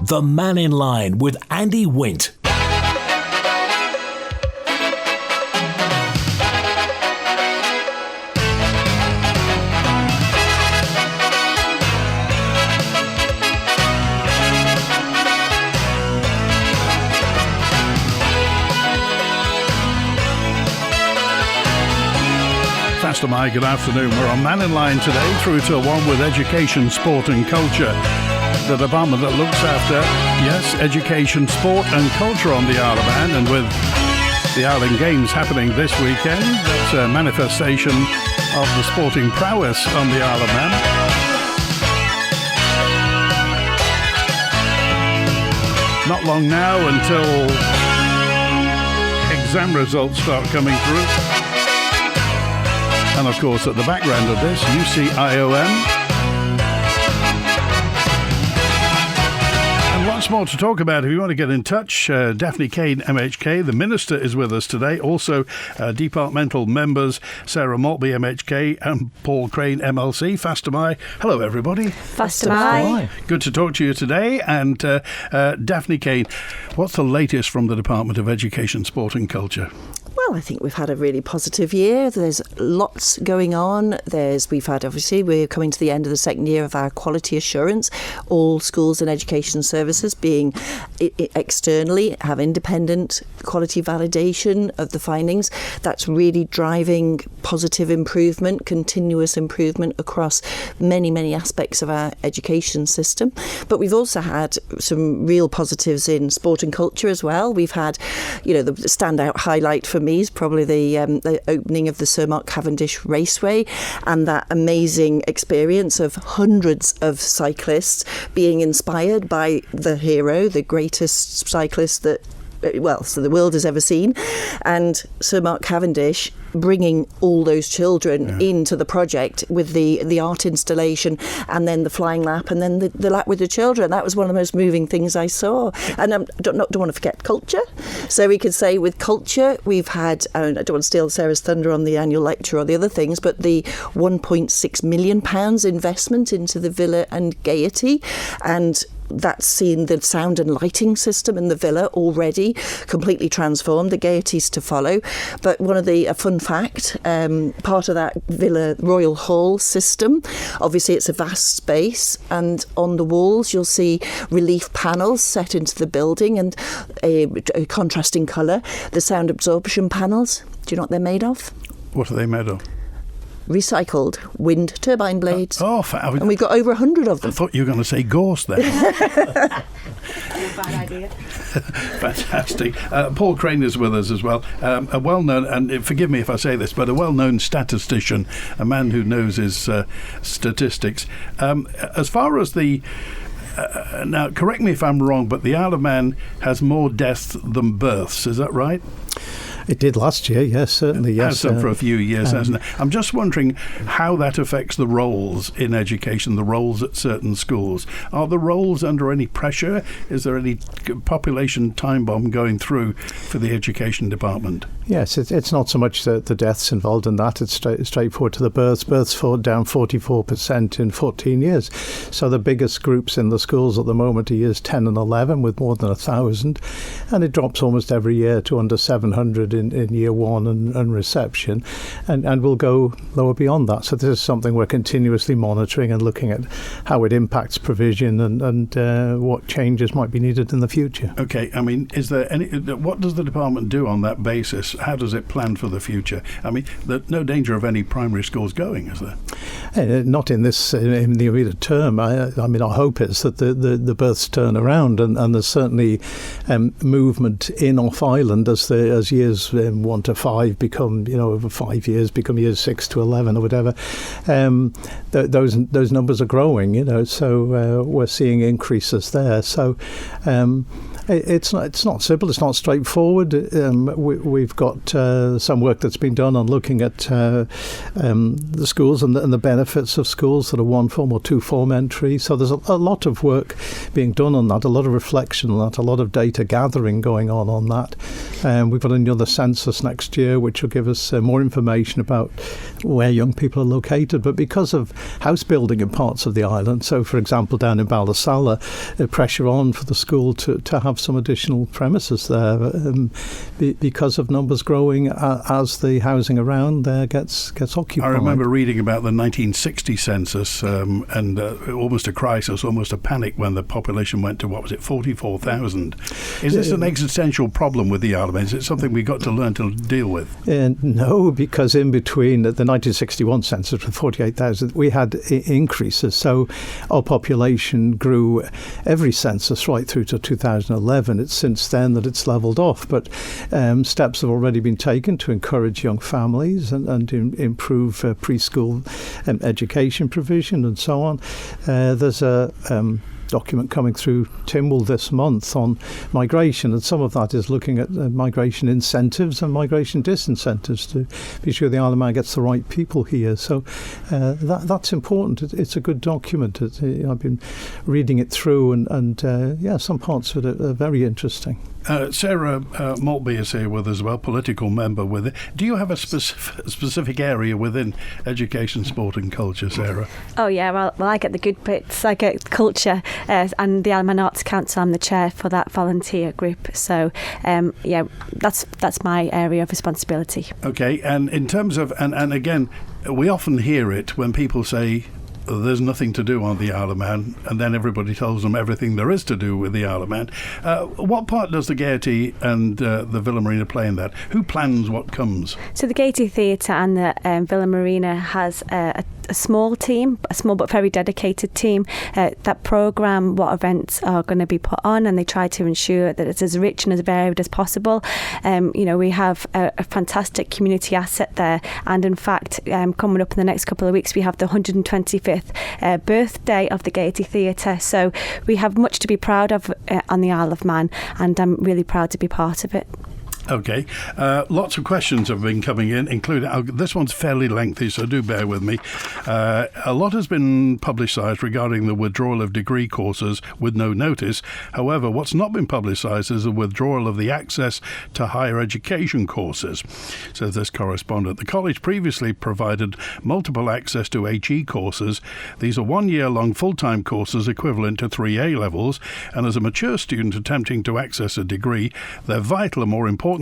The Mannin Line with Andy Wint. Pastor Mike, good afternoon. We're on Mannin Line today through to one with education, sport and culture. The department that looks after, yes, education, sport and culture on the Isle of Man, and with the Island Games happening this weekend, that's a manifestation of the sporting prowess on the Isle of Man. Not long now until exam results start coming through. And of course, at the background of this, UCIOM. And lots more to talk about. If you want to get in touch, Daphne, Caine, MHK, the Minister is with us today. Also, departmental members, Sarah Maltby, MHK, and Paul Craine, MLC. Fastamai. Hello, everybody. Fastamai. Good to talk to you today. And Daphne, Caine, what's the latest from the Department of Education, Sport and Culture? Well, I think we've had a really positive year. There's lots going on. We're coming to the end of the second year of our quality assurance. All schools and education services being externally have independent quality validation of the findings. That's really driving positive improvement, continuous improvement across many, many aspects of our education system. But we've also had some real positives in sport and culture as well. We've had, the standout highlight for me is probably the opening of the Sir Mark Cavendish Raceway, and that amazing experience of hundreds of cyclists being inspired by the hero, the greatest cyclist that the world has ever seen, and Sir Mark Cavendish bringing all those children into the project with the art installation and then the flying lap and then the lap with the children. That was one of the most moving things I saw. And I don't want to forget culture. So we could say with culture, we've had, I don't want to steal Sarah's thunder on the annual lecture or the other things, but the £1.6 million investment into the Villa and Gaiety, and that's seen the sound and lighting system in the villa already completely transformed. The Gaieties to follow. But a fun fact, part of that Villa Royal Hall system, obviously it's a vast space, and on the walls you'll see relief panels set into the building and a contrasting colour. The sound absorption panels, do you know what they're made of? What are they made of? Recycled wind turbine blades. And we've got over 100 of them. I thought you were going to say gorse there. Bad idea. Fantastic. Paul Craine is with us as well. A well-known, and forgive me if I say this, but a well-known statistician, a man who knows his statistics. As far as the... now, correct me if I'm wrong, but the Isle of Man has more deaths than births. Is that right? It did last year, yes, certainly, yes. Has done for a few years, hasn't it? I'm just wondering how that affects the roles in education, the roles at certain schools. Are the roles under any pressure? Is there any population time bomb going through for the education department? Yes, it's not so much the deaths involved in that. It's straightforward to the births. Births down 44% in 14 years. So the biggest groups in the schools at the moment are years 10 and 11 with more than 1,000. And it drops almost every year to under 700 in year one and reception. And we'll go lower beyond that. So this is something we're continuously monitoring and looking at how it impacts provision and what changes might be needed in the future. Okay, I mean, is there what does the department do on that basis? How does it plan for the future? I mean, there's no danger of any primary schools going, is there? Not in the immediate term. I mean, our hope is that the births turn around, and there's certainly movement in off island as years 1 to 5 become, over 5 years become years 6 to 11 or whatever. Those numbers are growing, so we're seeing increases there. So. It's not simple. It's not straightforward. We've got some work that's been done on looking at the schools and the benefits of schools that are 1 form or 2 form entry. So there's a lot of work being done on that, a lot of reflection on that, a lot of data gathering going on that. We've got another census next year, which will give us more information about where young people are located. But because of house building in parts of the island, so for example down in Ballasalla, pressure on for the school to have some additional premises there because of numbers growing as the housing around there gets occupied. I remember reading about the 1960 census and almost a crisis, almost a panic when the population went to, 44,000. Is this an existential problem with the Isle of Man? Is it something we got to learn to deal with? No, because in between the 1961 census with 48,000, we had increases. So our population grew every census right through to 2011. It's since then that it's levelled off. But steps have already been taken to encourage young families and improve preschool education provision and so on. There's a document coming through Tynwald this month on migration, and some of that is looking at migration incentives and migration disincentives to be sure the Isle of Man gets the right people here. So that's important. It's a good document. I've been reading it through, and some parts of it are very interesting. Sarah Maltby is here with us as well, political member with it. Do you have a specific area within education, sport and culture, Sarah? Oh yeah, well I get the good bits. I get culture and the Isle of Man Arts Council. I'm the chair for that volunteer group. So that's my area of responsibility. Okay, and in terms of, and again, we often hear it when people say, there's nothing to do on the Isle of Man, and then everybody tells them everything there is to do with the Isle of Man. What part does the Gaiety and the Villa Marina play in that? Who plans what comes? So the Gaiety Theatre and the Villa Marina has a small team, a small but very dedicated team that programme what events are going to be put on, and they try to ensure that it's as rich and as varied as possible. We have a fantastic community asset there, and in fact coming up in the next couple of weeks we have the 125th birthday of the Gaiety Theatre, so we have much to be proud of on the Isle of Man, and I'm really proud to be part of it. Okay. Lots of questions have been coming in, including, this one's fairly lengthy, so do bear with me. A lot has been publicised regarding the withdrawal of degree courses with no notice. However, what's not been publicised is the withdrawal of the access to higher education courses, says this correspondent. The college previously provided multiple access to HE courses. These are 1 year long full-time courses equivalent to 3 A-levels, and as a mature student attempting to access a degree, they're vital and more importantly,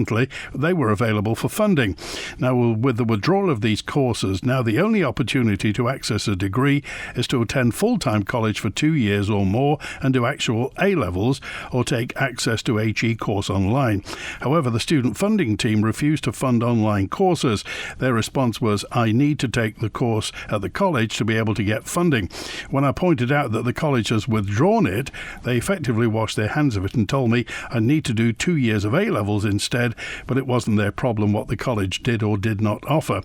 they were available for funding. Now, with the withdrawal of these courses, now the only opportunity to access a degree is to attend full-time college for 2 years or more and do actual A-levels or take access to HE course online. However, the student funding team refused to fund online courses. Their response was, I need to take the course at the college to be able to get funding. When I pointed out that the college has withdrawn it, they effectively washed their hands of it and told me I need to do 2 years of A-levels instead, but it wasn't their problem what the college did or did not offer.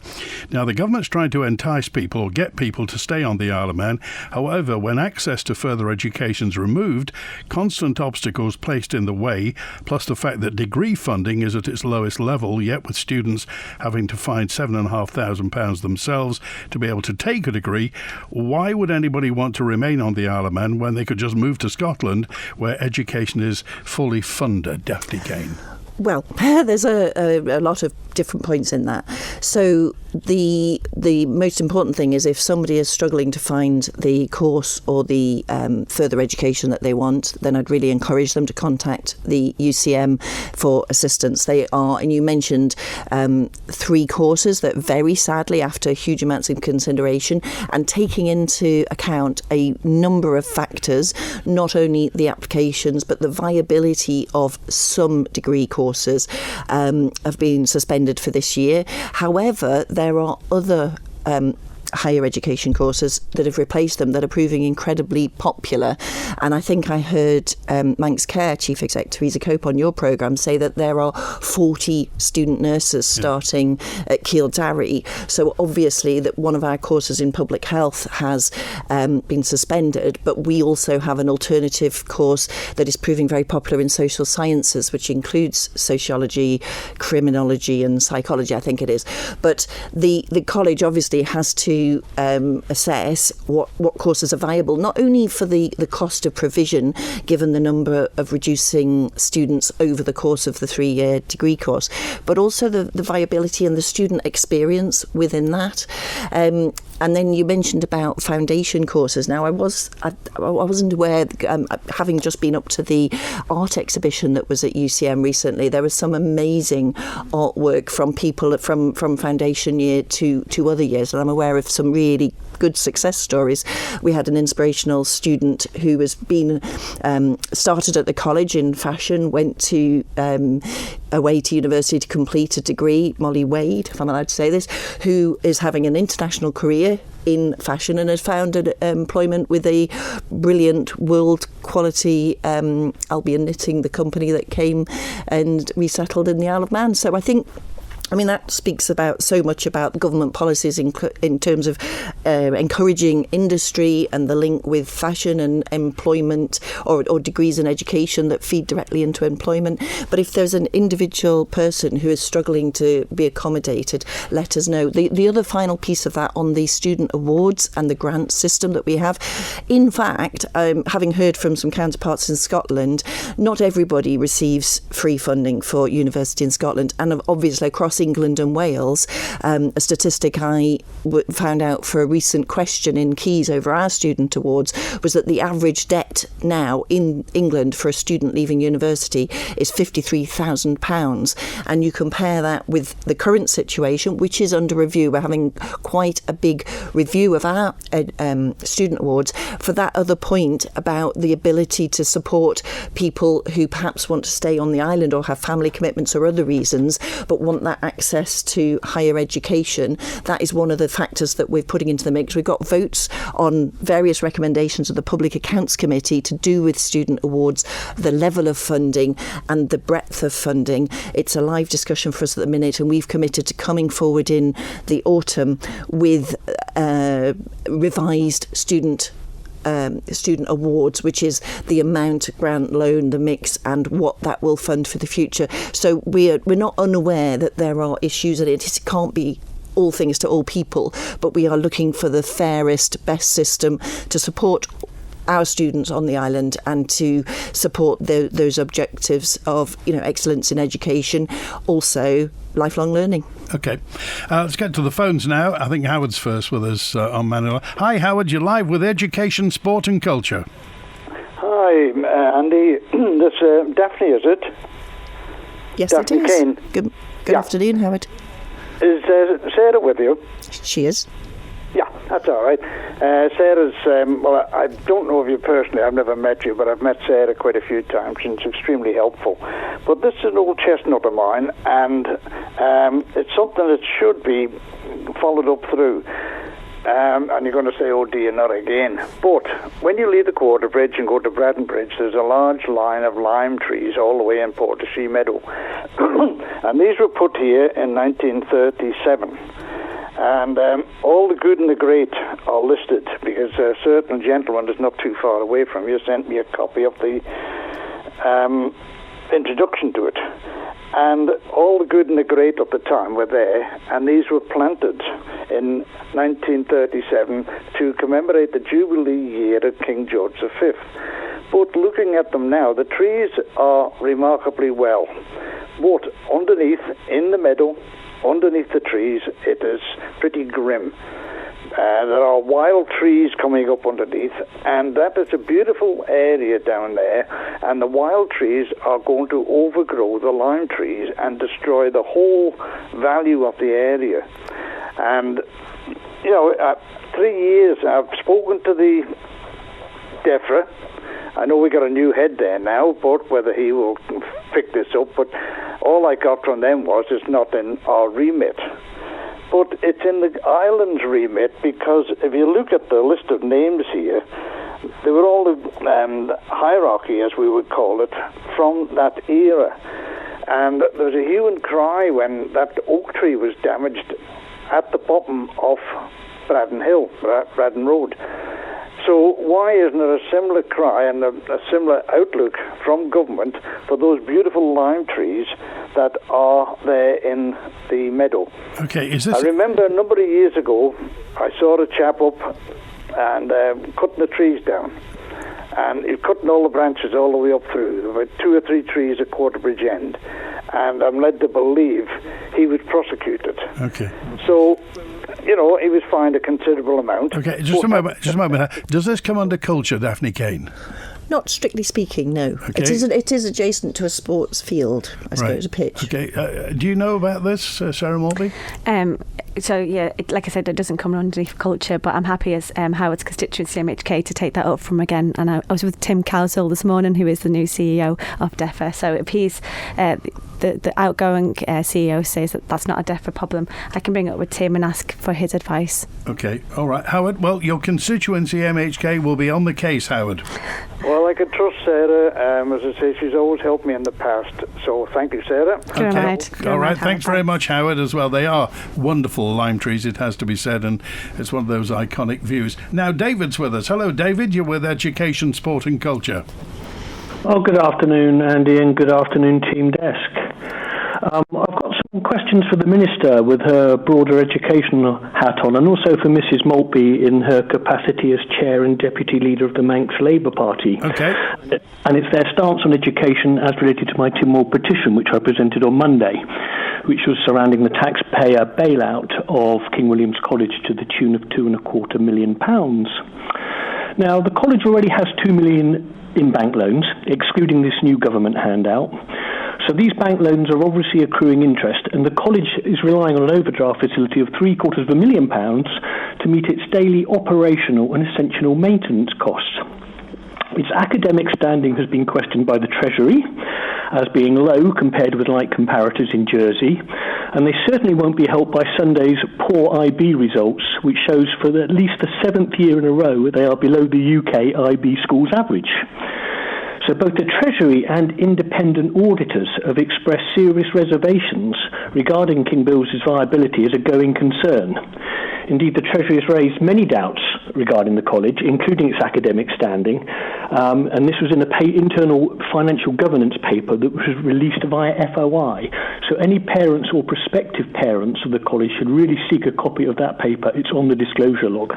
Now, the government's trying to entice people or get people to stay on the Isle of Man. However, when access to further education is removed, constant obstacles placed in the way, plus the fact that degree funding is at its lowest level, yet with students having to find £7,500 themselves to be able to take a degree, why would anybody want to remain on the Isle of Man when they could just move to Scotland, where education is fully funded? Daphne Caine. Well, there's a lot of different points in that. So the most important thing is if somebody is struggling to find the course or the further education that they want, then I'd really encourage them to contact the UCM for assistance. They are, and you mentioned 3 courses that very sadly, after huge amounts of consideration and taking into account a number of factors, not only the applications but the viability of some degree courses have been suspended for this year. However, there are other higher education courses that have replaced them that are proving incredibly popular. And I think I heard Manx Care Chief Executive Theresa Cope on your programme say that there are 40 student nurses starting at Kildare. So obviously that one of our courses in public health has been suspended, but we also have an alternative course that is proving very popular in social sciences, which includes sociology, criminology and psychology, I think it is. But the college obviously has to to assess what courses are viable, not only for the cost of provision, given the number of reducing students over the course of the 3-year degree course, but also the viability and the student experience within that. And then you mentioned about foundation courses. Now, I wasn't aware, having just been up to the art exhibition that was at UCM recently, there was some amazing artwork from people from foundation year to other years, and I'm aware of some really good success stories. We had an inspirational student who has been started at the college in fashion, went to away to university to complete a degree, Molly Wade, if I'm allowed to say this, who is having an international career in fashion and has found an employment with a brilliant world quality Albion Knitting, the company that came and resettled in the Isle of Man. So I mean, that speaks about so much about government policies in terms of encouraging industry and the link with fashion and employment, or degrees in education that feed directly into employment. But if there's an individual person who is struggling to be accommodated, let us know. The other final piece of that on the student awards and the grant system that we have, in fact, having heard from some counterparts in Scotland, not everybody receives free funding for university in Scotland, and obviously across England and Wales. A statistic I found out for a recent question in Keys over our student awards was that the average debt now in England for a student leaving university is £53,000, and you compare that with the current situation, which is under review. We're having quite a big review of our student awards for that other point about the ability to support people who perhaps want to stay on the island or have family commitments or other reasons, but want that access to higher education. That is one of the factors that we're putting into the mix. We've got votes on various recommendations of the Public Accounts Committee to do with student awards, the level of funding and the breadth of funding. It's a live discussion for us at the minute, and we've committed to coming forward in the autumn with revised student awards, which is the amount, grant, loan, the mix, and what that will fund for the future. So we're not unaware that there are issues, and it can't be all things to all people, but we are looking for the fairest, best system to support our students on the island and to support those objectives of excellence in education, also lifelong learning. Okay, let's get to the phones now. I think Howard's first with us on Mannin Line. Hi Howard, you're live with Education, Sport and Culture. Hi Andy, this Daphne, is it? Yes, Daphne it is. Caine. Good afternoon, Howard. Is Sarah with you? She is. Yeah, that's all right. Sarah's, well, I don't know of you personally. I've never met you, but I've met Sarah quite a few times, and it's extremely helpful. But this is an old chestnut of mine, and it's something that should be followed up through. And you're going to say, oh dear, not again. But when you leave the Quarter Bridge and go to Braddon Bridge, there's a large line of lime trees all the way in Portesea Meadow. And these were put here in 1937. And all the good and the great are listed, because a certain gentleman is not too far away from you sent me a copy of the introduction to it. And all the good and the great at the time were there, and these were planted in 1937 to commemorate the Jubilee year of King George V. But looking at them now, the trees are remarkably well. But underneath, in the meadow, underneath the trees, it is pretty grim. There are wild trees coming up underneath, and that is a beautiful area down there, and the wild trees are going to overgrow the lime trees and destroy the whole value of the area. And, 3 years, I've spoken to the DEFRA. I know we got a new head there now, but whether he will pick this up, but all I got from them was it's not in our remit. But it's in the island's remit, because if you look at the list of names here, they were all the hierarchy, as we would call it, from that era. And there was a hue and cry when that oak tree was damaged at the bottom of Braddon Road. So why isn't there a similar cry and a similar outlook from government for those beautiful lime trees that are there in the meadow? Okay, is this... I remember a number of years ago, I saw a chap up and cutting the trees down. And he's cutting all the branches all the way up through. There were 2 or 3 trees at Quarterbridge End. And I'm led to believe he was prosecuted. Okay. So, you know, he was fined a considerable amount. Okay, just a moment. Does this come under culture, Daphne Caine? Not strictly speaking, no. Okay. It is adjacent to a sports field, I suppose, a pitch. Okay. Do you know about this, Sarah Maltby? So, yeah, like I said, it doesn't come underneath culture, but I'm happy as Howard's constituency MHK to take that up from again. And I was with Tim Cowsill this morning, who is the new CEO of DEFRA. So if he's the outgoing CEO says that that's not a DEFRA problem, I can bring it up with Tim and ask for his advice. Okay, all right. Howard, well, your constituency MHK will be on the case, Howard. Well, I can trust Sarah. As I say, she's always helped me in the past. So thank you, Sarah. Okay. All right. Thanks very much, Howard, as well. They are wonderful lime trees, it has to be said, and it's one of those iconic views. Now, David's with us. Hello, David. You're with Education, Sport and Culture. Oh, good afternoon, Andy, and good afternoon, Team Desk. I've got some questions for the Minister with her broader educational hat on, and also for Mrs Maltby in her capacity as Chair and Deputy Leader of the Manx Labour Party. Okay. And it's their stance on education as related to my Timor petition, which I presented on Monday, which was surrounding the taxpayer bailout of King William's College to the tune of £2.25 million. Now, the college already has £2 million in bank loans, excluding this new government handout. So these bank loans are obviously accruing interest, and the college is relying on an overdraft facility of £750,000 to meet its daily operational and essential maintenance costs. Its academic standing has been questioned by the Treasury as being low compared with like comparators in Jersey, and they certainly won't be helped by Sunday's poor IB results, which shows for at least the 7th year in a row they are below the UK IB schools average. So both the Treasury and independent auditors have expressed serious reservations regarding King Bill's viability as a going concern. Indeed, the Treasury has raised many doubts regarding the college, including its academic standing, and this was in an internal financial governance paper that was released via FOI. So any parents or prospective parents of the college should really seek a copy of that paper. It's on the disclosure log.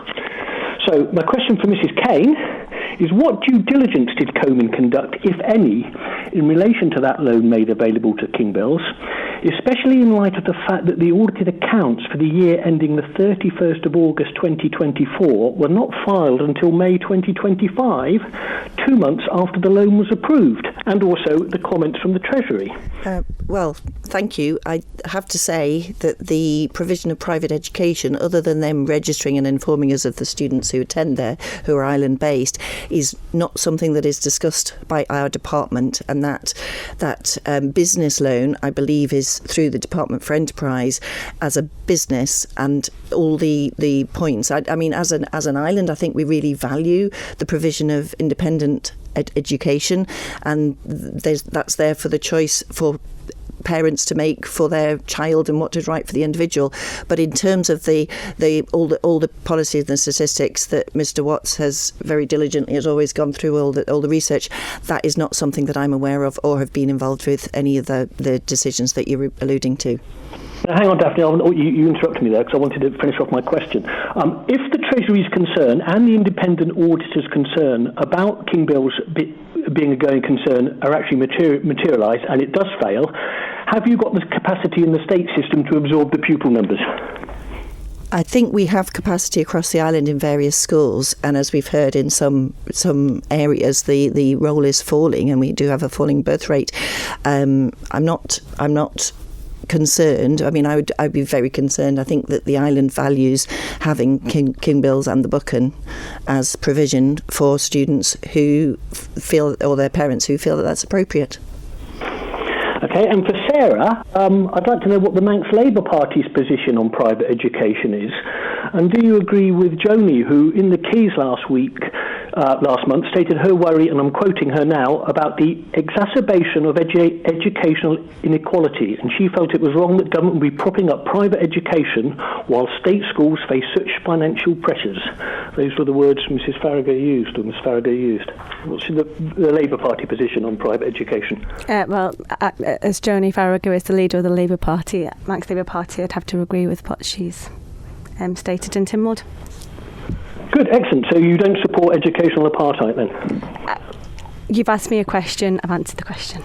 So my question for Mrs Caine is, what due diligence did Coleman conduct, if any, in relation to that loan made available to King Bill's, especially in light of the fact that the audited accounts for the year ending the 31st of August 2024 were not filed until May 2025, 2 months after the loan was approved, and also the comments from the Treasury? Well, thank you. I have to say that the provision of private education, other than them registering and informing us of the students who attend there, who are island-based, is not something that is discussed by our department, and that business loan, I believe, is through the Department for Enterprise as a business, and all the points. I mean, as an island, I think we really value the provision of independent education, and that's there for the choice for parents to make for their child and what is right for the individual. But in terms of all the policies and the statistics that Mr. Watts has very diligently has always gone through all the research, that is not something that I'm aware of or have been involved with any of the decisions that you're alluding to. Now, hang on, Daphne, you interrupted me there because I wanted to finish off my question. If the Treasury's concern and the independent auditor's concern about King Bill's being a going concern are actually materialised, and it does fail, have you got the capacity in the state system to absorb the pupil numbers? I think we have capacity across the island in various schools, and as we've heard in some areas, the roll is falling, and we do have a falling birth rate. I'm not concerned. I mean, I'd be very concerned. I think that the island values having King Bill's and the Buchan as provision for students who feel, or their parents who feel that that's appropriate. Okay, and for Sarah, I'd like to know what the Manx Labour Party's position on private education is. And do you agree with Joni, who in the Keys last week last month stated her worry, and I'm quoting her now, about the exacerbation of educational inequality, and she felt it was wrong that government would be propping up private education while state schools face such financial pressures. Those were the words Ms Farragher used. What's the Labour Party position on private education? As Joni Farragher is the leader of the Labour Party, Manx Labour Party, I'd have to agree with what she's stated in Tynwald. Good, excellent. So you don't support educational apartheid then? You've asked me a question, I've answered the question.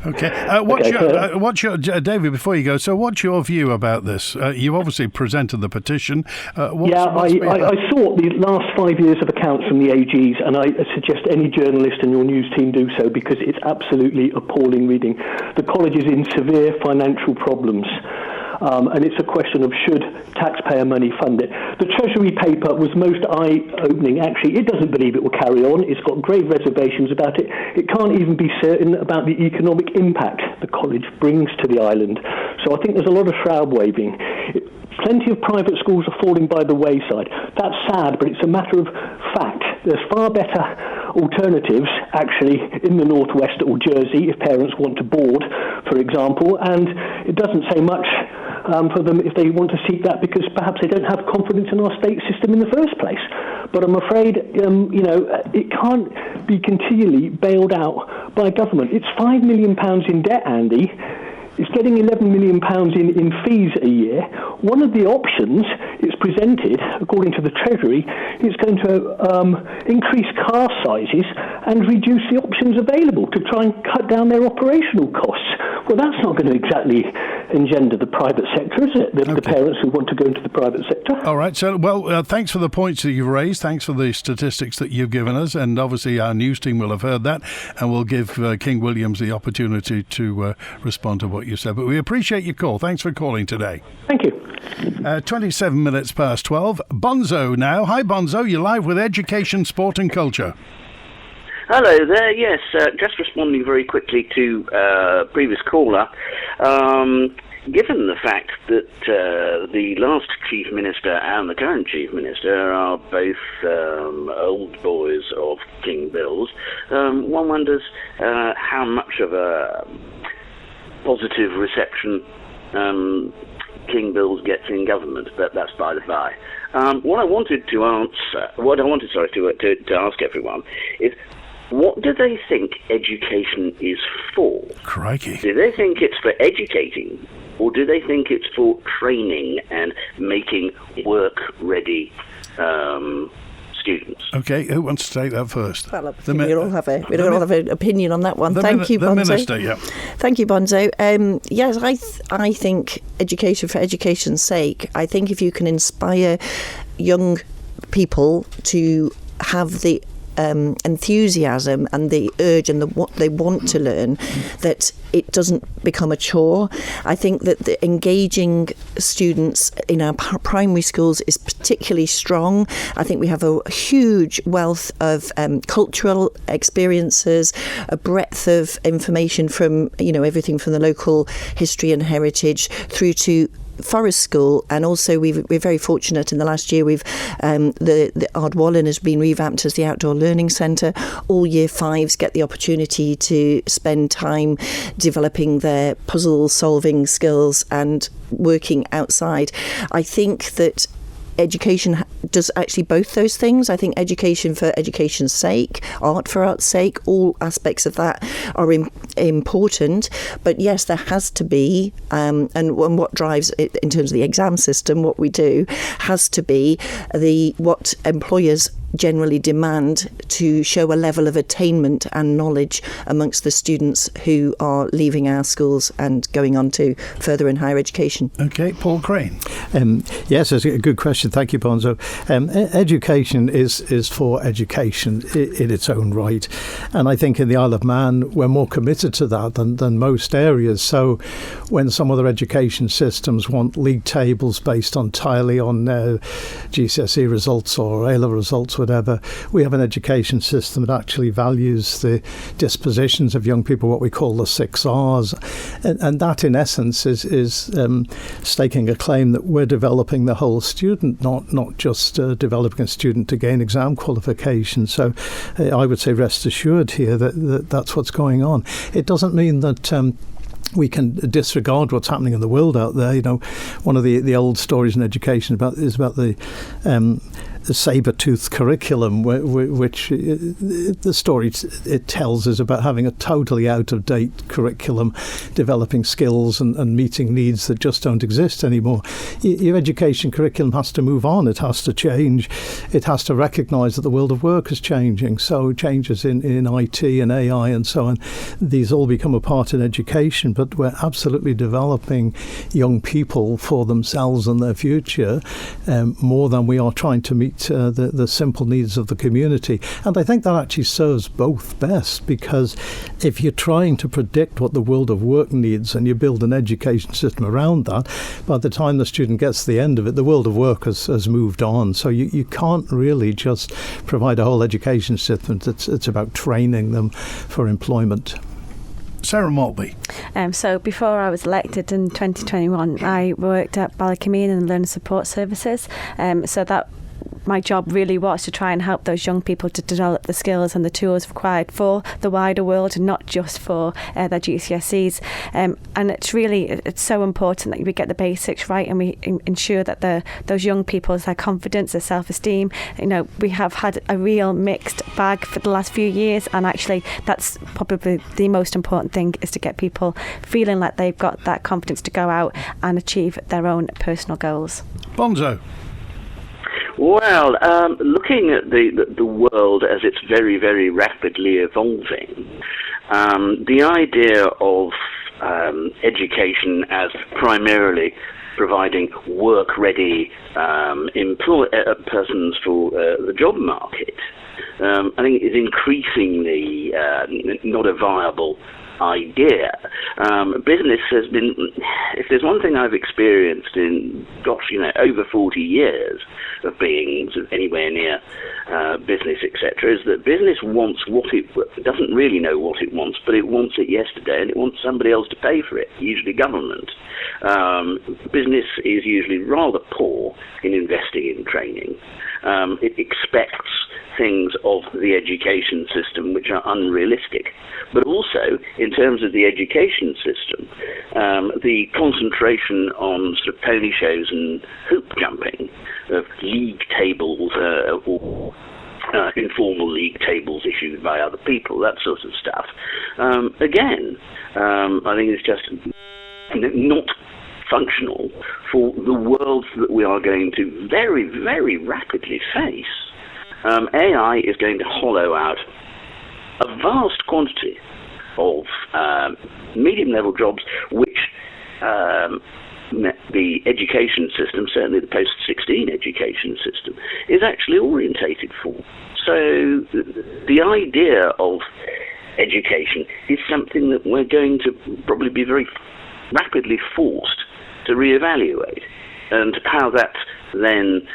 Okay. What's your David, before you go, so what's your view about this? You've obviously presented the petition. I saw the last 5 years of accounts from the AGs, and I suggest any journalist and your news team do so, because it's absolutely appalling reading. The college is in severe financial problems. And it's a question of should taxpayer money fund it. The Treasury paper was most eye-opening, actually. It doesn't believe it will carry on. It's got grave reservations about it. It can't even be certain about the economic impact the college brings to the island. So I think there's a lot of shroud waving. Plenty of private schools are falling by the wayside. That's sad, but it's a matter of fact. There's far better alternatives, actually, in the northwest or Jersey, if parents want to board, for example, and it doesn't say much for them if they want to seek that, because perhaps they don't have confidence in our state system in the first place. But I'm afraid, it can't be continually bailed out by government. It's £5 million in debt, Andy. It's getting £11 million in fees a year. One of the options it's presented, according to the Treasury, is going to increase class sizes and reduce the options available to try and cut down their operational costs. Well, that's not going to exactly engender the private sector, is it? The parents who want to go into the private sector. All right. So, thanks for the points that you've raised. Thanks for the statistics that you've given us. And obviously our news team will have heard that, and we'll give King Williams the opportunity to respond to what you said. But we appreciate your call. Thanks for calling today. Thank you. 27 minutes past 12. Bonzo now. Hi, Bonzo. You're live with Education, Sport and Culture. Hello there. Yes, just responding very quickly to previous caller. Given the fact that the last Chief Minister and the current Chief Minister are both old boys of King Bills, one wonders how much of a positive reception King Bills gets in government, but that's by the by. What I wanted to ask everyone is, what do they think education is for? Crikey. Do they think it's for educating, or do they think it's for training and making work-ready students? Okay, who wants to take that first? Well, we all have an opinion on that one. Thank you, Bonzo. The Minister, yeah. Thank you, Bonzo. Yes, I think education for education's sake, I think if you can inspire young people to have the enthusiasm and the urge and what they want to learn, that it doesn't become a chore. I think that the engaging students in our primary schools is particularly strong. I think we have a huge wealth of cultural experiences, a breadth of information from, everything from the local history and heritage through to Forest School, and also we're very fortunate in the last year we've the Ardwallen has been revamped as the outdoor learning centre. All year fives get the opportunity to spend time developing their puzzle solving skills and working outside. I think that education does actually both those things. I think education for education's sake, art for art's sake, all aspects of that are important. But yes, there has to be, and what drives it in terms of the exam system, what we do, has to be what employers generally demand to show a level of attainment and knowledge amongst the students who are leaving our schools and going on to further and higher education. Okay, Paul Craine. Yes, it's a good question. Thank you, Bonzo. Education is for education in its own right. And I think in the Isle of Man, we're more committed closer to that than most areas. So when some other education systems want league tables based entirely on GCSE results or A-level results, whatever, we have an education system that actually values the dispositions of young people, what we call the 6 R's. And that, in essence, is staking a claim that we're developing the whole student, not just developing a student to gain exam qualification. So I would say rest assured here that that's what's going on. It doesn't mean that we can disregard what's happening in the world out there. You know, one of the old stories in education is about the saber-toothed curriculum, which the story it tells is about having a totally out-of-date curriculum, developing skills and meeting needs that just don't exist anymore. Your education curriculum has to move on. It has to change. It has to recognise that the world of work is changing. So changes in IT and AI and so on, these all become a part in education, but we're absolutely developing young people for themselves and their future more than we are trying to meet the simple needs of the community. And I think that actually serves both best, because if you're trying to predict what the world of work needs and you build an education system around that, by the time the student gets to the end of it, the world of work has moved on. So you can't really just provide a whole education system. It's about training them for employment. Sarah Maltby. So before I was elected in 2021, I worked at Caine in Learner Support Services. So that my job really was to try and help those young people to develop the skills and the tools required for the wider world, and not just for their GCSEs. And it's so important that we get the basics right, and we ensure that those young people's their confidence, their self-esteem. You know, we have had a real mixed bag for the last few years, and actually that's probably the most important thing, is to get people feeling like they've got that confidence to go out and achieve their own personal goals. Bonzo. Well, looking at the world as it's very, very rapidly evolving, the idea of education as primarily providing work-ready persons for the job market, I think is increasingly not a viable idea. Business has been, if there's one thing I've experienced in, over 40 years of being sort of anywhere near business, etc., is that business wants it doesn't really know what it wants, but it wants it yesterday, and it wants somebody else to pay for it, usually government. Business is usually rather poor in investing in training. It expects things of the education system which are unrealistic. But also, in terms of the education system, the concentration on sort of pony shows and hoop jumping, of league tables or informal league tables issued by other people, that sort of stuff. Again, I think it's just not functional for the world that we are going to very, very rapidly face. AI is going to hollow out a vast quantity of medium-level jobs which the education system, certainly the post-16 education system, is actually orientated for. So the idea of education is something that we're going to probably be very rapidly forced to reevaluate, and how that then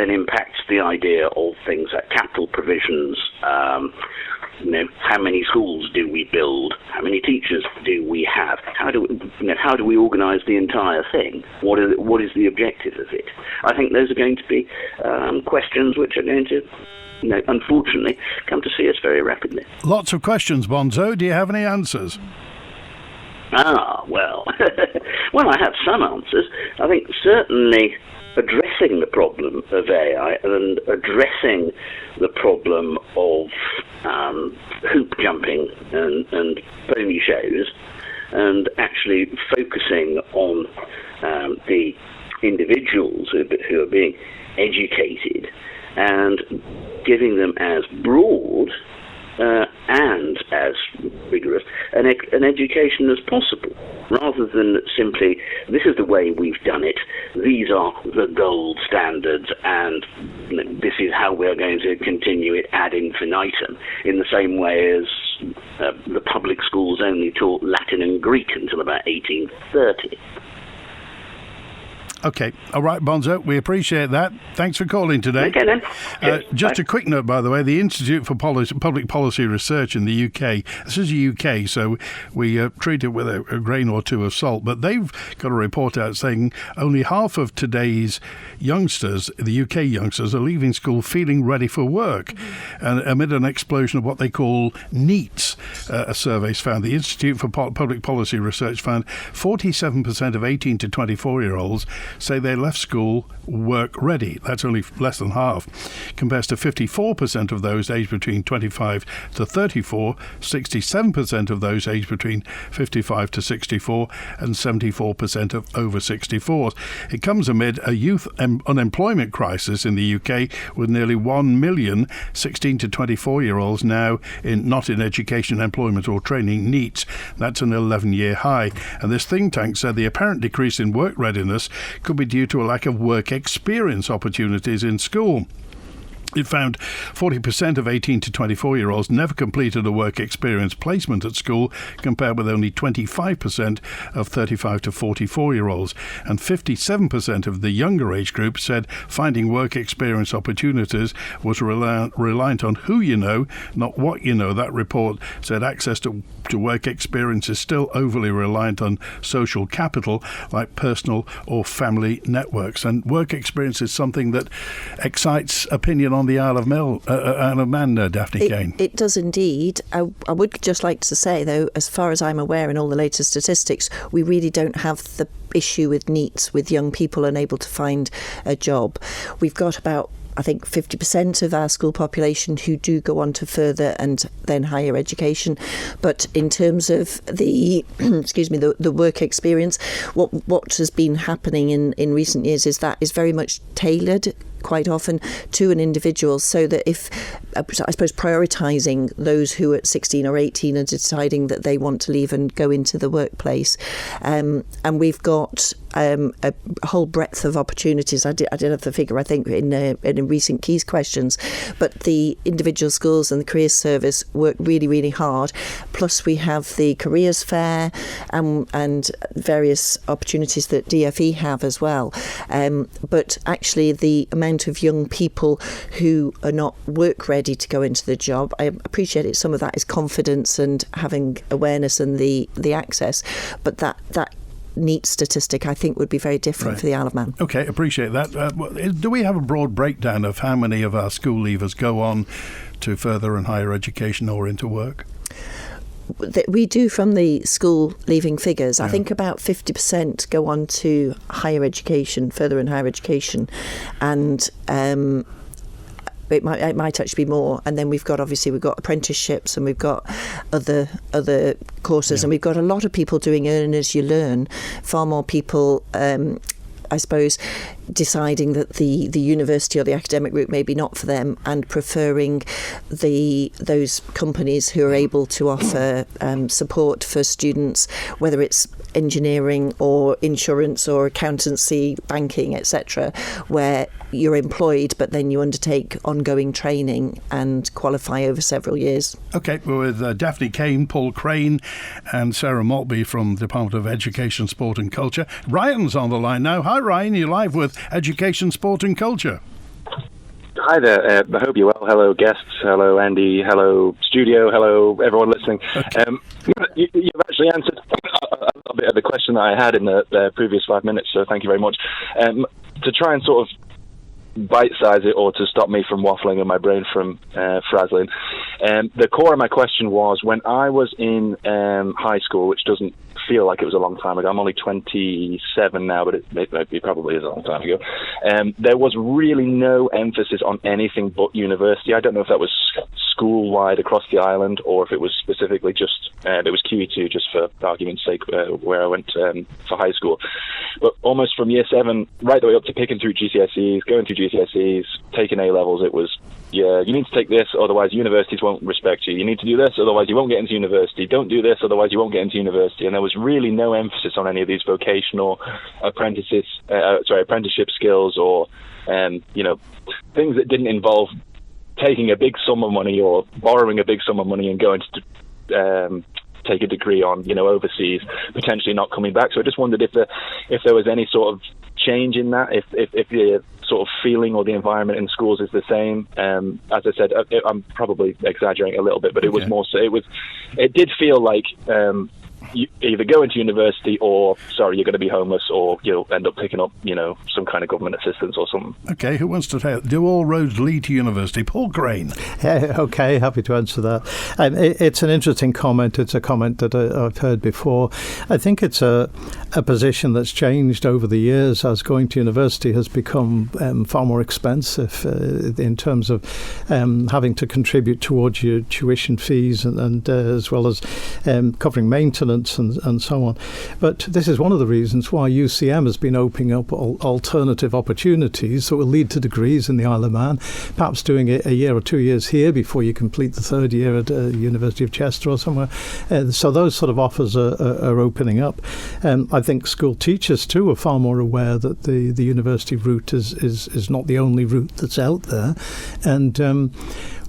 impacts the idea of things like capital provisions. How many schools do we build? How many teachers do we have? How do we organise the entire thing? What is the objective of it? I think those are going to be questions which are going to, unfortunately, come to see us very rapidly. Lots of questions, Bonzo. Do you have any answers? Well, I have some answers. I think certainly addressing the problem of AI and addressing the problem of hoop jumping and pony shows, and actually focusing on the individuals who are being educated and giving them as broad and as rigorous an education as possible, rather than simply, this is the way we've done it, these are the gold standards, and this is how we're going to continue it ad infinitum, in the same way as the public schools only taught Latin and Greek until about 1830. Okay. All right, Bonzo, we appreciate that. Thanks for calling today. Okay, then. Just a quick note, by the way, the Institute for Public Policy Research in the UK, this is the UK, so we treat it with a grain or two of salt, but they've got a report out saying only half of today's youngsters, the UK youngsters, are leaving school feeling ready for work. And amid an explosion of what they call NEETs, surveys found, the Institute for Public Policy Research found 47% of 18 to 24-year-olds say they left school work ready. That's only less than half. Compares to 54% of those aged between 25 to 34, 67% of those aged between 55 to 64, and 74% of over 64s. It comes amid a youth unemployment crisis in the UK, with nearly 1 million 16 to 24-year-olds now not in education, employment or training, NEETs. That's an 11-year high. And this think tank said the apparent decrease in work readiness could be due to a lack of work experience opportunities in school. It found 40% of 18 to 24-year-olds never completed a work experience placement at school, compared with only 25% of 35 to 44-year-olds. And 57% of the younger age group said finding work experience opportunities was reliant on who you know, not what you know. That report said access to work experience is still overly reliant on social capital like personal or family networks. And work experience is something that excites opinion on the Isle of Man, Daphne Caine. It does indeed. I would just like to say, though, as far as I'm aware in all the latest statistics, we really don't have the issue with NEETs, with young people unable to find a job. We've got about, I think, 50% of our school population who do go on to further and then higher education. But in terms of the the work experience, what has been happening in recent years is that is very much tailored quite often to an individual, so that if, I suppose, prioritising those who at 16 or 18 are deciding that they want to leave and go into the workplace. And we've got a whole breadth of opportunities. I did have the figure, I think, in recent Keys questions, but the individual schools and the careers service work really, really hard. Plus we have the careers fair and various opportunities that DFE have as well. But actually the amount of young people who are not work ready to go into the job, I appreciate it, some of that is confidence and having awareness and the access, but that NEET statistic I think would be very different for the Isle of Man. Okay, appreciate that. Do we have a broad breakdown of how many of our school leavers go on to further and higher education or into work? We do, from the school leaving figures. I think about 50% go on to higher education, further and higher education, and it might actually be more. And then we've got apprenticeships, and we've got other courses, and we've got a lot of people doing earn as you learn. Far more people, I suppose, deciding that the university or the academic route may be not for them, and preferring those companies who are able to offer support for students, whether it's engineering or insurance or accountancy, banking, etc., where you're employed but then you undertake ongoing training and qualify over several years. Okay, we're with Daphne Caine, Paul Craine and Sarah Maltby from the Department of Education, Sport and Culture. Ryan's on the line now. Hi Ryan, you're live with Education, Sport and Culture. Hi there, I hope you're well. Hello guests, hello Andy, hello studio, hello everyone listening. Okay. You've actually answered a bit of the question that I had in the previous 5 minutes, so thank you very much. To try and sort of bite-size it, or to stop me from waffling and my brain from frazzling, the core of my question was, when I was in high school, which doesn't feel like it was a long time ago, I'm only 27 now, but it probably is a long time ago, there was really no emphasis on anything but university. I don't know if that was school-wide across the island, or if it was specifically just, it was QE2, just for argument's sake, where I went for high school. But almost from year 7 right the way up to picking through GCSEs, going through GCSEs, taking A-levels, it was, yeah, you need to take this, otherwise universities won't respect you. You need to do this, otherwise you won't get into university. Don't do this, otherwise you won't get into university. And there was really no emphasis on any of these vocational apprenticeship skills, or things that didn't involve taking a big sum of money or borrowing a big sum of money and going to take a degree on, overseas, potentially not coming back. So I just wondered if there was any sort of change in that, if the sort of feeling or the environment in schools is the same. As I said, I'm probably exaggerating a little bit, but it was more so. It did feel like you either go into university or, you're going to be homeless, or you'll end up picking up, some kind of government assistance or something. Okay, who wants to tell? Do all roads lead to university? Paul Craine. Okay, happy to answer that. It's an interesting comment. It's a comment that I've heard before. I think it's a position that's changed over the years as going to university has become far more expensive in terms of having to contribute towards your tuition fees and as well as covering maintenance and so on. But this is one of the reasons why UCM has been opening up alternative opportunities that will lead to degrees in the Isle of Man, perhaps doing it a year or 2 years here before you complete the third year at University of Chester or somewhere. So those sort of offers are opening up. I think school teachers too are far more aware that the university route is not the only route that's out there. And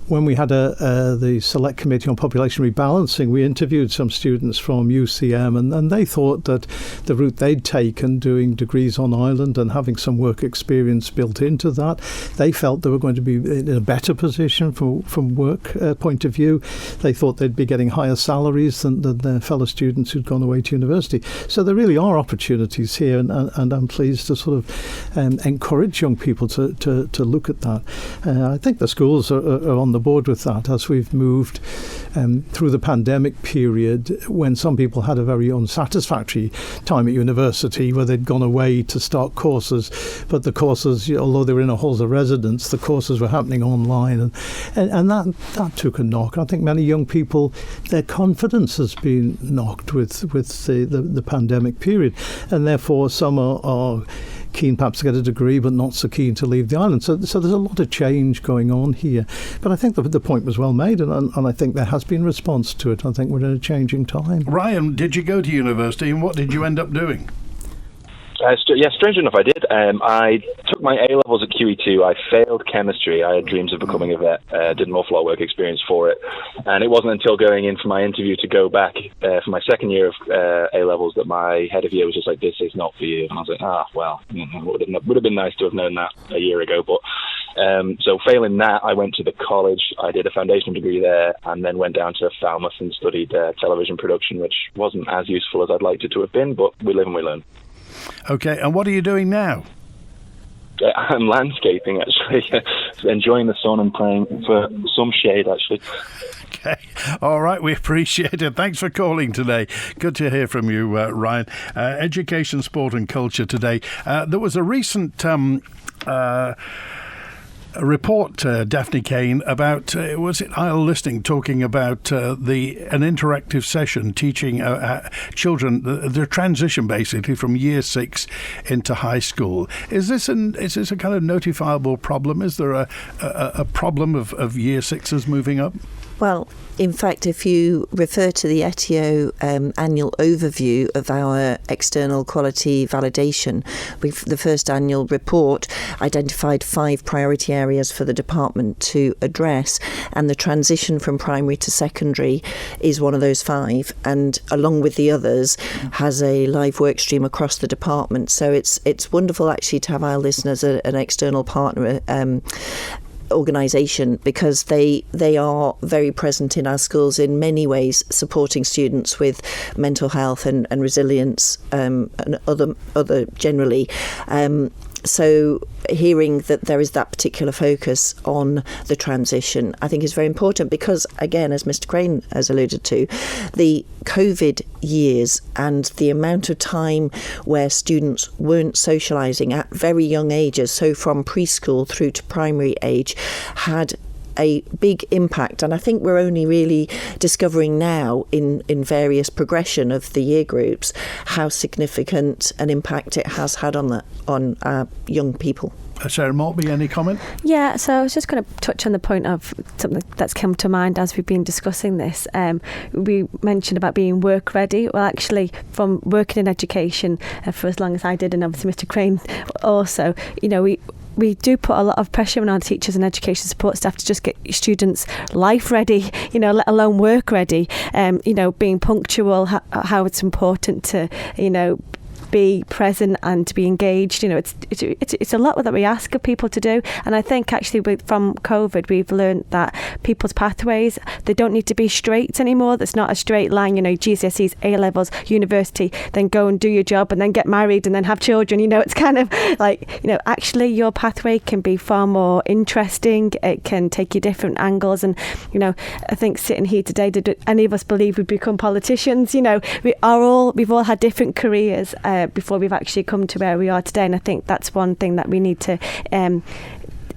when we had the Select Committee on Population Rebalancing, we interviewed some students from UCM, and they thought that the route they'd taken, doing degrees on island and having some work experience built into that, they felt they were going to be in a better position from work point of view. They thought they'd be getting higher salaries than their fellow students who'd gone away to university. So there really are opportunities here, and I'm pleased to sort of encourage young people to look at that. I think the schools are on the board with that as we've moved through the pandemic period, when some people had a very unsatisfactory time at university where they'd gone away to start courses, but the courses, although they were in a halls of residence, the courses were happening online, and that took a knock. I think many young people, their confidence has been knocked with the pandemic period, and therefore some are keen perhaps to get a degree but not so keen to leave the island. So there's a lot of change going on here. But I think the point was well made, and I think there has been response to it. I think we're in a changing time. Ryan, did you go to university, and what did you end up doing? Strange enough, I did. I took my A-levels at QE2. I failed chemistry. I had dreams of becoming a vet. Did an awful lot of work experience for it. And it wasn't until going in for my interview to go back for my second year of A-levels that my head of year was just like, this is not for you. And I was like, would have been nice to have known that a year ago. But so failing that, I went to the college. I did a foundation degree there, and then went down to Falmouth and studied television production, which wasn't as useful as I'd liked it to have been, but we live and we learn. Okay, and what are you doing now? I'm landscaping, actually. Enjoying the sun and praying for some shade, actually. Okay. All right, we appreciate it. Thanks for calling today. Good to hear from you, Ryan. Education, sport and culture today. There was a recent a report, Daphne Caine, about, was it Isle Listening, talking about an interactive session teaching children the transition basically from year 6 into high school. Is this a kind of notifiable problem? Is there a problem of year 6s moving up? Well, in fact, if you refer to the ETIO annual overview of our external quality validation, the first annual report identified 5 priority areas for the department to address, and the transition from primary to secondary is one of those 5, and along with the others has a live work stream across the department. So it's wonderful actually to have our listeners an external partner organisation, because they are very present in our schools in many ways, supporting students with mental health and resilience and other generally. So hearing that there is that particular focus on the transition, I think is very important, because, again, as Mr. Craine has alluded to, the COVID years and the amount of time where students weren't socialising at very young ages, so from preschool through to primary age, had a big impact, and I think we're only really discovering now in various progression of the year groups how significant an impact it has had on our young people. Sarah Maltby, any comment? Yeah, so I was just going to touch on the point of something that's come to mind as we've been discussing this. We mentioned about being work ready. Well, actually, from working in education for as long as I did, and obviously Mr. Craine also, we do put a lot of pressure on our teachers and education support staff to just get students life ready, let alone work ready. Being punctual, how it's important to, be present and to be engaged. It's a lot that we ask of people to do, and I think actually from COVID we've learned that people's pathways, they don't need to be straight anymore. That's not a straight line, GCSEs, A-levels, university, then go and do your job and then get married and then have children. It's kind of like, actually your pathway can be far more interesting. It can take you different angles, and I think sitting here today, did any of us believe we'd become politicians? We've all had different careers before we've actually come to where we are today, and I think that's one thing that we need to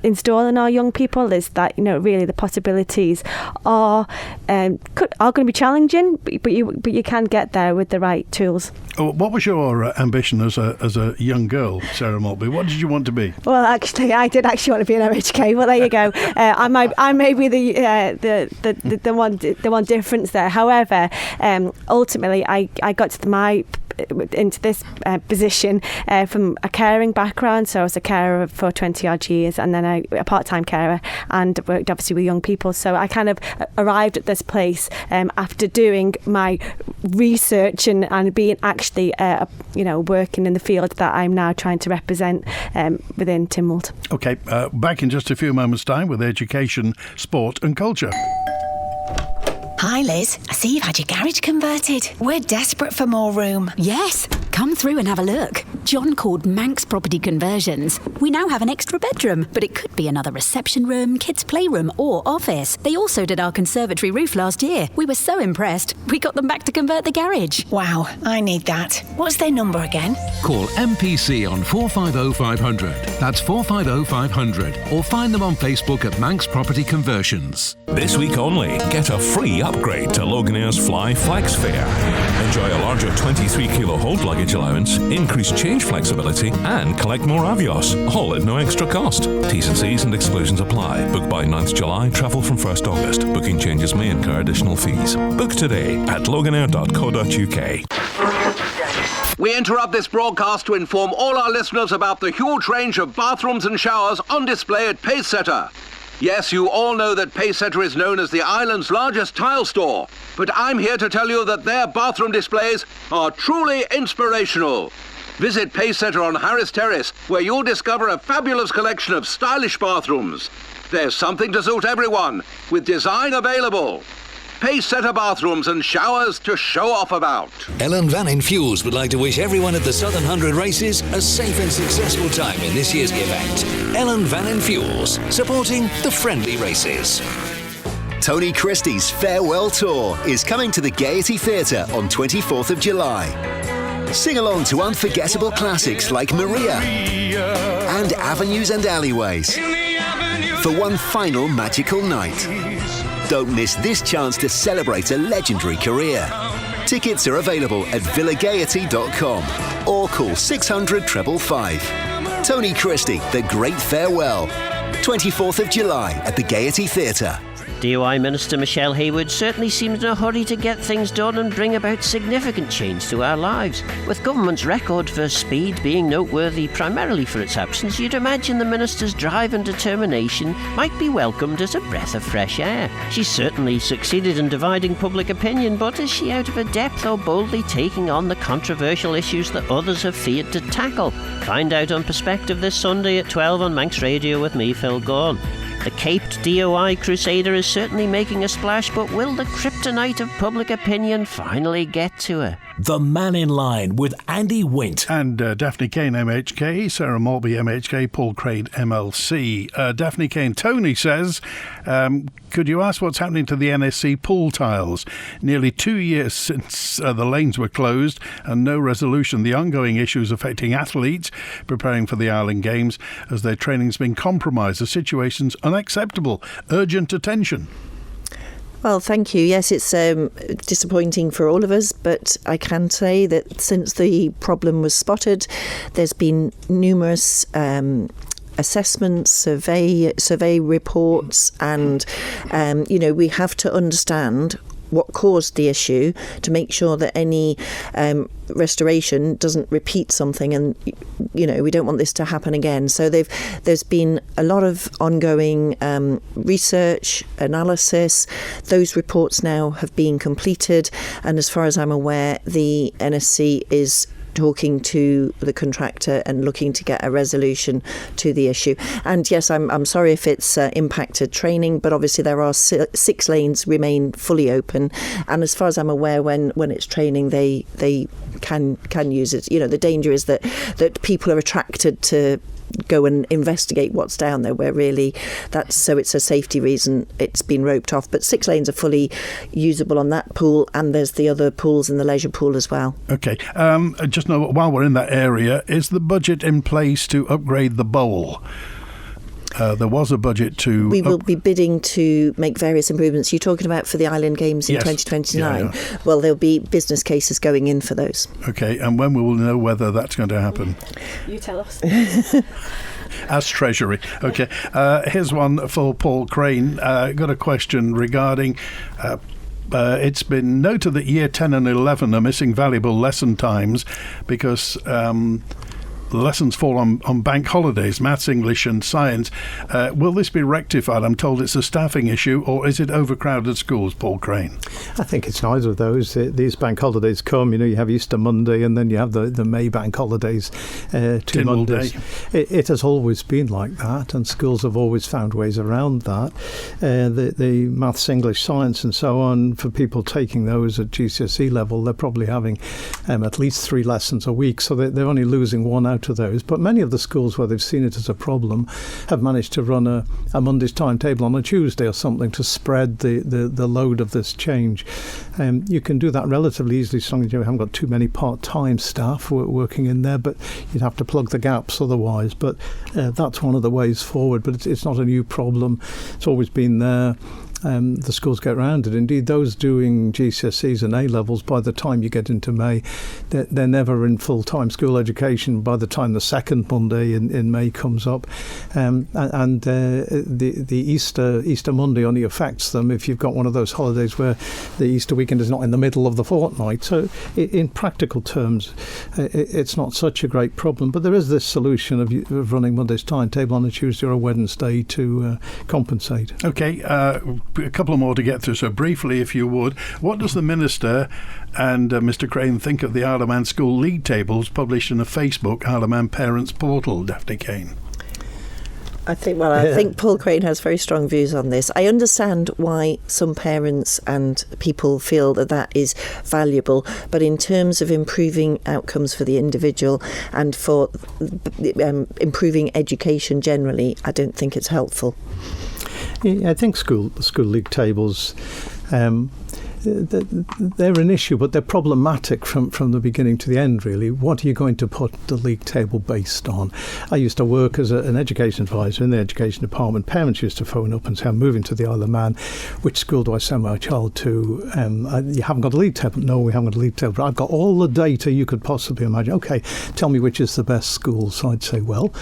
install in our young people, is that really the possibilities are going to be challenging, but you can get there with the right tools. What was your ambition as a young girl, Sarah Maltby? What did you want to be? Well, actually, I did actually want to be an MHK. Well, there you go. I may be the one difference there. However, ultimately, I got to into this position from a caring background. So I was a carer for 20 odd years, and then a part-time carer, and worked obviously with young people. So I kind of arrived at this place after doing my research and being actually working in the field that I'm now trying to represent within Tynwald. Okay, back in just a few moments' time with education, sport and culture. Hi Liz, I see you've had your garage converted. We're desperate for more room. Yes, come through and have a look. John called Manx Property Conversions. We now have an extra bedroom, but it could be another reception room, kids' playroom or office. They also did our conservatory roof last year. We were so impressed, we got them back to convert the garage. Wow, I need that. What's their number again? Call MPC on 450 500. That's 450 500. Or find them on Facebook at Manx Property Conversions. This week only, get a free upgrade to Loganair's Fly Flex fare. Enjoy a larger 23 kilo hold luggage allowance, increased change flexibility, and collect more Avios, all at no extra cost. T's and C's and exclusions apply. Book by 9th July, travel from 1st August. Booking changes may incur additional fees. Book today at loganair.co.uk. We interrupt this broadcast to inform all our listeners about the huge range of bathrooms and showers on display at Pacesetter. Yes, you all know that Pacesetter is known as the island's largest tile store, but I'm here to tell you that their bathroom displays are truly inspirational. Visit Pacesetter on Harris Terrace, where you'll discover a fabulous collection of stylish bathrooms. There's something to suit everyone, with design available. Pacesetter bathrooms and showers to show off about. Ellen Van in Fuels would like to wish everyone at the Southern 100 Races a safe and successful time in this year's event. Ellen Van in Fuels, supporting the friendly races. Tony Christie's Farewell Tour is coming to the Gaiety Theatre on 24th of July. Sing along to unforgettable classics like Maria and Avenues and Alleyways for one final magical night. Don't miss this chance to celebrate a legendary career. Tickets are available at villagaiety.com or call 600 555. Tony Christie, The Great Farewell. 24th of July at the Gaiety Theatre. DOI Minister Michelle Hayward certainly seems in a hurry to get things done and bring about significant change to our lives. With government's record for speed being noteworthy primarily for its absence, you'd imagine the minister's drive and determination might be welcomed as a breath of fresh air. She's certainly succeeded in dividing public opinion, but is she out of her depth or boldly taking on the controversial issues that others have feared to tackle? Find out on Perspective this Sunday at 12 on Manx Radio with me, Phil Gaughan. The caped DOI crusader is certainly making a splash, but will the kryptonite of public opinion finally get to her? The Mannin Line with Andy Wint. And Daphne Caine, MHK, Sarah Maltby, MHK, Paul Craine, MLC. Daphne Caine, Tony says, could you ask what's happening to the NSC pool tiles? Nearly 2 years since the lanes were closed and no resolution. The ongoing issues affecting athletes preparing for the Ireland Games as their training's been compromised. The situation's unacceptable. Urgent attention. Well, thank you. Yes, it's disappointing for all of us, but I can say that since the problem was spotted, there's been numerous assessments, survey reports, and we have to understand what caused the issue, to make sure that any restoration doesn't repeat something, and we don't want this to happen again. So there's been a lot of ongoing research, analysis. Those reports now have been completed, and as far as I'm aware, the NSC is talking to the contractor and looking to get a resolution to the issue. And yes, I'm sorry if it's impacted training, but obviously there are 6 lanes remain fully open, and as far as I'm aware, when it's training, they can use it. The danger is that people are attracted to go and investigate what's down there, where really so it's a safety reason it's been roped off. But 6 lanes are fully usable on that pool, and there's the other pools in the leisure pool as well. Okay, just know, while we're in that area, is the budget in place to upgrade the bowl? There was a budget to... We will be bidding to make various improvements. You're talking about for the Island Games in 2029? Yeah. Well, there'll be business cases going in for those. Okay, and when we will know whether that's going to happen? You tell us. As Treasury. Okay, here's one for Paul Craine. Got a question regarding... it's been noted that year 10 and 11 are missing valuable lesson times because... the lessons fall on bank holidays, maths, English and science. Will this be rectified? I'm told it's a staffing issue, or is it overcrowded schools, Paul Craine? I think it's neither of those. These bank holidays come, you have Easter Monday and then you have the May bank holidays, 2 Mondays. It has always been like that, and schools have always found ways around that. The maths, English, science and so on, for people taking those at GCSE level, they're probably having at least 3 lessons a week, so they're only losing 1 out of those. But many of the schools where they've seen it as a problem have managed to run a Monday's timetable on a Tuesday or something to spread the load of this change. You can do that relatively easily as long as you haven't got too many part-time staff working in there, but you'd have to plug the gaps otherwise. But that's one of the ways forward. But it's not a new problem. It's always been there. The schools get around it. Indeed, those doing GCSEs and A-levels, by the time you get into May, they're never in full-time school education by the time the second Monday in May comes up. The Easter Monday only affects them if you've got one of those holidays where the Easter weekend is not in the middle of the fortnight. So in practical terms, it's not such a great problem. But there is this solution of running Monday's timetable on a Tuesday or a Wednesday to compensate. Okay, a couple more to get through. So briefly, if you would, what does the Minister and Mr. Craine think of the Isle of Man school league tables published in a Facebook Isle of Man parents portal, Daphne Caine? I think Paul Craine has very strong views on this. I understand why some parents and people feel that is valuable, but in terms of improving outcomes for the individual and for improving education generally, I don't think it's helpful. Yeah, I think school league tables, they're an issue, but they're problematic from the beginning to the end, really. What are you going to put the league table based on? I used to work as an education advisor in the education department. Parents used to phone up and say, I'm moving to the Isle of Man. Which school do I send my child to? You haven't got a league table? No, we haven't got a league table. But I've got all the data you could possibly imagine. Okay, tell me which is the best school. So I'd say, well,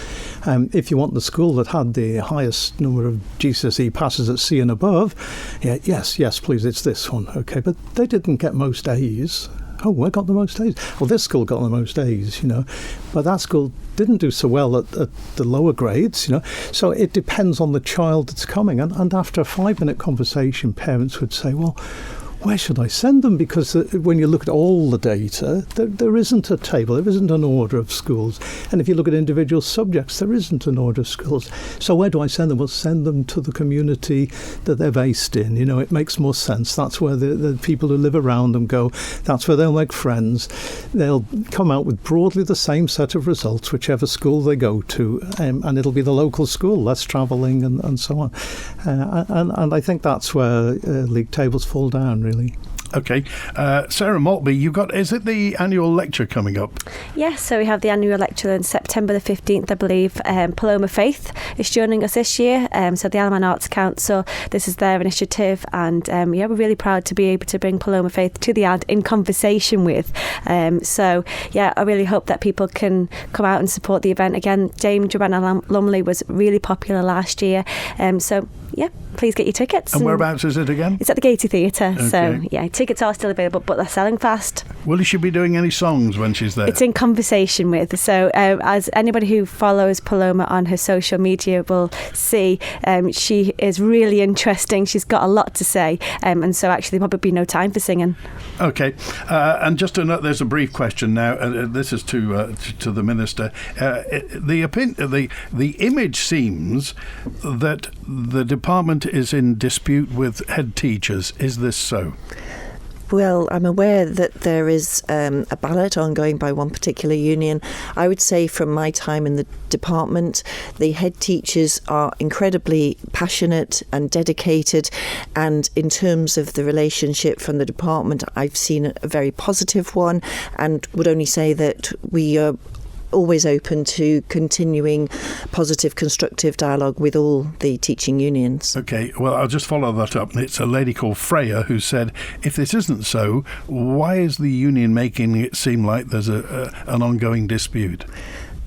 if you want the school that had the highest number of GCSE passes at C and above, yes, please, it's this one. Okay, but they didn't get most A's. Oh, we got the most A's. Well, this school got the most A's, but that school didn't do so well at the lower grades, So it depends on the child that's coming. And after a 5-minute conversation, parents would say, well, where should I send them? Because when you look at all the data, there isn't a table, there isn't an order of schools. And if you look at individual subjects, there isn't an order of schools. So where do I send them? Well, send them to the community that they're based in. It makes more sense. That's where the people who live around them go. That's where they'll make friends. They'll come out with broadly the same set of results, whichever school they go to. And it'll be the local school, less travelling and so on. And I think that's where league tables fall down, really. Okay. Sarah Maltby, is it the annual lecture coming up? Yes, so we have the annual lecture on September the 15th, I believe. Paloma Faith is joining us this year. So the Isle of Man Arts Council, this is their initiative, and we're really proud to be able to bring Paloma Faith to the island in conversation with. I really hope that people can come out and support the event. Again, Dame Joanna Lumley was really popular last year. please get your tickets. And whereabouts is it again? It's at the Gaiety Theatre. Okay. So, tickets are still available, but they're selling fast. Will she be doing any songs when she's there? It's in conversation with. So, as anybody who follows Paloma on her social media will see, she is really interesting. She's got a lot to say. And so, actually, there'll probably be no time for singing. Okay. And just to note, there's a brief question now. This is to the Minister. The image seems that the department is in dispute with head teachers. Is this so? Well, I'm aware that there is a ballot ongoing by one particular union. I would say from my time in the department, the head teachers are incredibly passionate and dedicated. And in terms of the relationship from the department, I've seen a very positive one, and would only say that we are always open to continuing positive, constructive dialogue with all the teaching unions. Okay, well, I'll just follow that up. It's a lady called Freya who said, if this isn't so, why is the union making it seem like there's an ongoing dispute?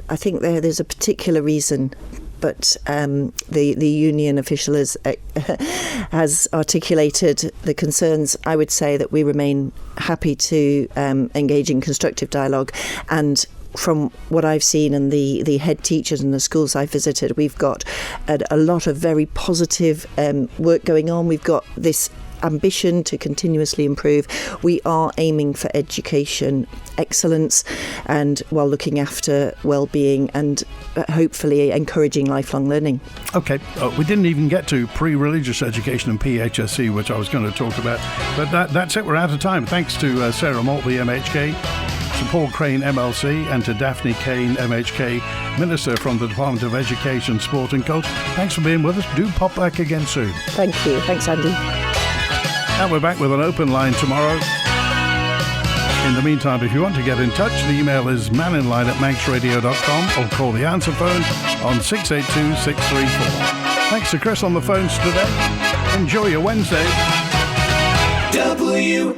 I think there's a particular reason, but the union official has articulated the concerns. I would say that we remain happy to engage in constructive dialogue, and from what I've seen and the head teachers in the schools I've visited, we've got a lot of very positive work going on. We've got this ambition to continuously improve. We are aiming for education excellence, and while looking after well-being and hopefully encouraging lifelong learning. Okay, we didn't even get to pre-religious education and PHSE, which I was going to talk about, but that's it. We're out of time. Thanks to Sarah Maltby, MHK, to Paul Craine, MLC, and to Daphne Caine, MHK, Minister from the Department of Education, Sport and Culture. Thanks for being with us. Do pop back again soon. Thank you. Thanks, Andy. And we're back with an open line tomorrow. In the meantime, if you want to get in touch, the email is manninline@manxradio.com or call the answer phone on 682-634. Thanks to Chris on the phones today. Enjoy your Wednesday. WINT